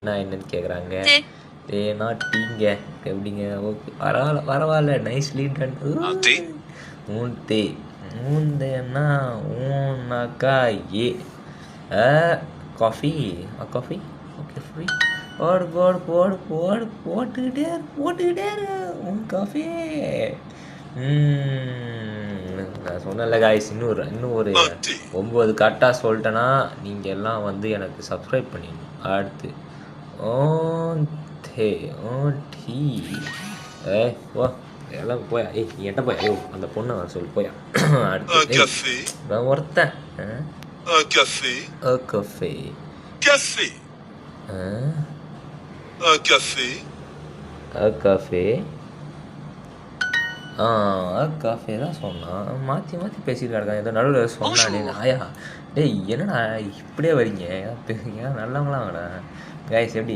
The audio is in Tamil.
நான் என்னன்னு கேட்குறாங்க. ஏன்னா டீங்க எப்படிங்க? ஓகே, பரவாயில்ல பரவாயில்ல, நைஸ்லி டன். மூந்தே மூந்தேன்னா ஊன்னாக்கா ஏ காஃபி காஃபி. Okay free. போடு போடு போடு போடு போட்டுக்கிட்டே உன் காஃபி. நான் சொன்னேன்ல காய்ஸ், இன்னும் ஒரு 9 கரெக்டாக சொல்லிட்டேன்னா நீங்கள் எல்லாம் வந்து எனக்கு சப்ஸ்கிரைப் பண்ணிடணும். அடுத்து ஓ டீ. ஓ எல்லாம் போயா. நீ எட்ட போயா. அந்த பொண்ணை வர சொல்லு போயா. அடுத்து நான் ஒருத்தன். café, coffee. café, café, coffee. Coffee தான் சொன்னான். மாற்றி பேசிட்டு கிடக்கான். ஏதோ நடுவில் சொன்னானே ஆயா. டேய் என்னடா இப்படியே வரீங்க? ஏன் நல்லவங்களாம் வாடா கைஸ். எப்படி